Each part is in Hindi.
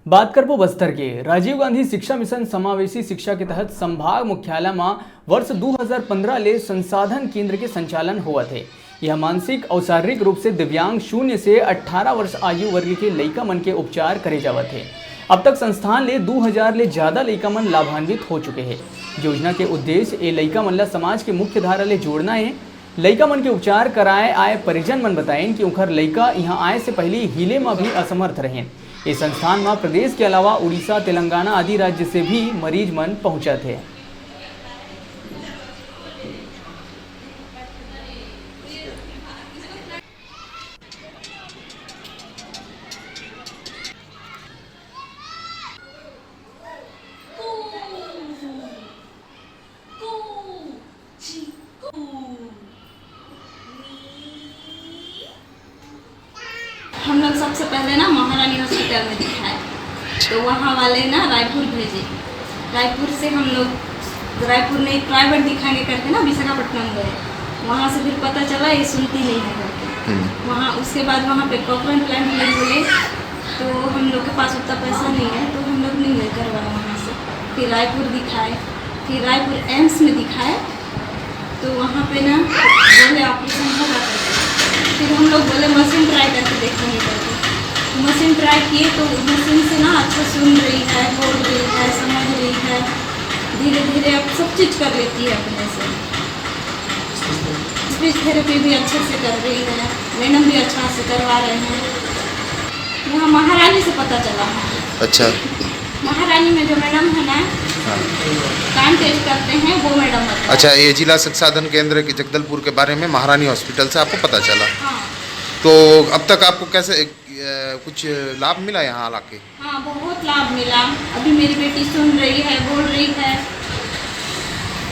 बात करबो बस्तर के राजीव गांधी शिक्षा मिशन समावेशी शिक्षा के तहत संभाग मुख्यालय में वर्ष 2015 ले संसाधन केंद्र के संचालन हुआ थे। यह मानसिक और शारीरिक रूप से दिव्यांग 0 से 18 वर्ष आयु वर्ग के लइका मन के उपचार करे जावत है। अब तक संस्थान ले 2000 ले ज्यादा लइका मन लाभान्वित हो चुके हैं। योजना के उद्देश्य ए लइका मन ला समाज के मुख्य धारा ले जोड़ना है। लइका मन के उपचार कराए आए परिजन मन बताएं कि उनकर लइका यहाँ आए से पहले हिले में भी असमर्थ रहे। इस संस्थान में प्रदेश के अलावा उड़ीसा, तेलंगाना आदि राज्य से भी मरीज मन पहुंचा थे। हम लोग सबसे पहले ना महारानी हॉस्पिटल में दिखाए, तो वहाँ वाले ना रायपुर भेजे। रायपुर से हम लोग रायपुर में एक प्राइवेट दिखाने करके ना विशाखापट्टनम गए। वहाँ से फिर पता चला ये सुनती नहीं है करके। वहाँ उसके बाद वहाँ पे कॉकरन प्लांट में बोले, तो हम लोग के पास उतना पैसा नहीं है, तो हम लोग नहीं गए करवाए वहाँ से। फिर रायपुर दिखाए, फिर रायपुर एम्स में दिखाए, तो वहाँ पे ना बोले ऑपरेशन होगा करके। फिर हम लोग बोले मशीन ट्राई करके देखेंगे करके। मशीन ट्राई किए तो मशीन से ना अच्छा सुन रही है, बोल रही है, समझ रही है, धीरे धीरे अब सब चीज़ कर लेती है अपने से। स्पीच थेरेपी भी अच्छे से कर रही है, मैडम भी अच्छा से करवा रहे हैं। यहाँ महारानी से पता चला है। अच्छा, महारानी में जो मैडम है ना, कान टेस्ट करते हैं, वो मैडम बताए। अच्छा, ये जिला संसाधन केंद्र के जगदलपुर के बारे में महारानी हॉस्पिटल से आपको पता चला। हाँ। तो अब तक आपको कैसे कुछ लाभ मिला यहाँ आके? हाँ, बहुत लाभ मिला। अभी मेरी बेटी सुन रही है, बोल रही है।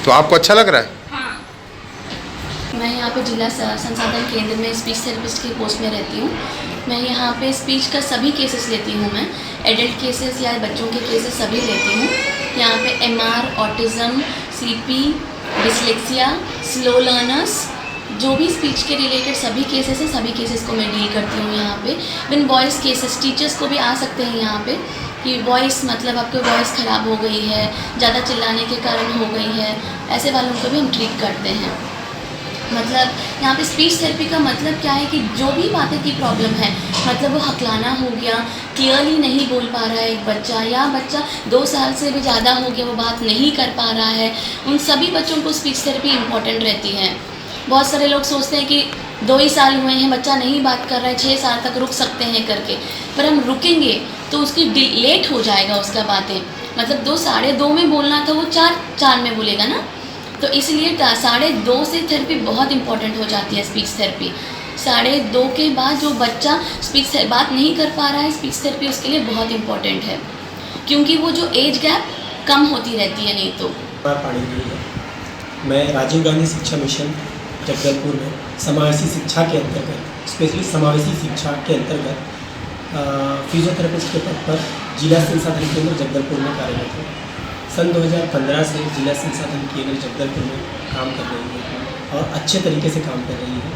तो आपको अच्छा लग रहा है? हाँ। मैं यहाँ पे जिला संसाधन केंद्र में स्पीच थेरेपिस्ट की पोस्ट में रहती हूँ। मैं यहाँ पे स्पीच का सभी केसेस लेती हूँ। मैं एडल्ट केसेस या बच्चों के केसेस सभी लेती हूँ। यहाँ पे MR, autism, CP, dyslexia, slow learners, जो भी स्पीच के रिलेटेड सभी केसेस हैं, सभी केसेस को मैं डील करती हूँ यहाँ पे। इवन वॉइस केसेस, टीचर्स को भी आ सकते हैं यहाँ पे कि वॉइस मतलब आपकी वॉइस ख़राब हो गई है, ज़्यादा चिल्लाने के कारण हो गई है, ऐसे वालों को भी हम ट्रीट करते हैं। मतलब यहाँ पे स्पीच थेरेपी का मतलब क्या है कि जो भी बातें की प्रॉब्लम है, मतलब वो हकलाना हो गया, क्लियरली नहीं बोल पा रहा है एक बच्चा, या बच्चा 2 साल से भी ज़्यादा हो गया वो बात नहीं कर पा रहा है, उन सभी बच्चों को स्पीच थेरेपी इम्पॉर्टेंट रहती है। बहुत सारे लोग सोचते हैं कि 2 ही साल हुए हैं, बच्चा नहीं बात कर रहा है, 6 साल तक रुक सकते हैं करके, पर हम रुकेंगे तो उसकी लेट हो जाएगा उसका बातें। मतलब 2 साढ़े 2 में बोलना था, वो 4 में बोलेगा ना, तो इसलिए 2:30 से थेरेपी बहुत इंपॉर्टेंट हो जाती है स्पीच थेरेपी। 2:30 के बाद जो बच्चा स्पीच बात नहीं कर पा रहा है, स्पीच थेरेपी उसके लिए बहुत इंपॉर्टेंट है, क्योंकि वो जो एज गैप कम होती रहती है नहीं तो। मैं राजीव गांधी शिक्षा मिशन जगदलपुर में समावेशी शिक्षा के अंतर्गत, स्पेशली समावेशी शिक्षा के अंतर्गत फिजियोथेरेपिस्ट के पद पर जिला संसाधन केंद्र जगदलपुर में कार्यरत हूँ। सन 2015 से जिला संसाधन केंद्र जगदलपुर में काम कर रही है और अच्छे तरीके से काम कर रही है।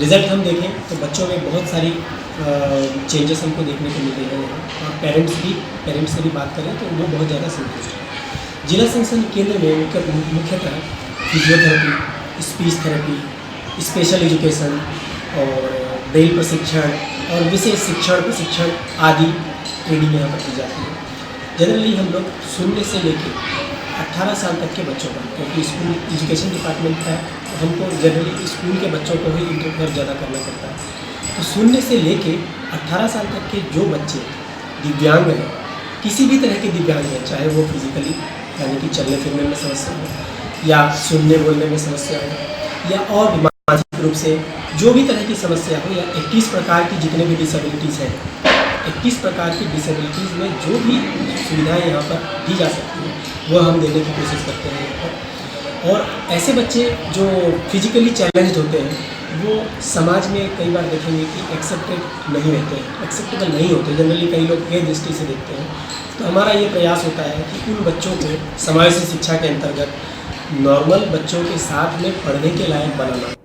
रिज़ल्ट हम देखें तो बच्चों में बहुत सारी चेंजेस हमको देखने को मिल रहे हैं और पेरेंट्स से भी बात करें तो वो बहुत ज़्यादा संतुष्ट है। जिला संसाधन केंद्र में मुख्यतः physiotherapy, speech therapy, special education और ब्रेल प्रशिक्षण और विशेष प्रशिक्षण आदि ट्रेनिंग यहाँ पर की जाती है। जनरली हम लोग शून्य से लेकर 18 साल तक के बच्चों का, क्योंकि स्कूल एजुकेशन डिपार्टमेंट है तो हमको जनरली स्कूल के बच्चों को ही इंटरफेयर ज़्यादा करना पड़ता है। तो शून्य से लेकर 18 साल तक के जो बच्चे दिव्यांग हैं, किसी भी तरह के दिव्यांग हैं, चाहे वो फिजिकली यानी कि चलने फिरने में समस्या हो या सुनने बोलने में समस्या हो या और मानसिक रूप से जो भी तरह की समस्या हो, या 21 प्रकार की जितने भी डिसेबिलिटीज़ हैं, 21 प्रकार की डिसेबिलिटीज़ में जो भी सुविधाएं यहाँ पर दी जा सकती हैं वो हम देने की कोशिश करते हैं यहाँ पर। और ऐसे बच्चे जो फिजिकली चैलेंज्ड होते हैं वो समाज में कई बार देखेंगे कि एक्सेप्टेबल नहीं होते। जनरली कई लोग ये दृष्टि से देखते हैं। तो हमारा ये प्रयास होता है कि उन बच्चों को समावेशी शिक्षा के अंतर्गत नॉर्मल बच्चों के साथ में पढ़ने के लायक बनाना।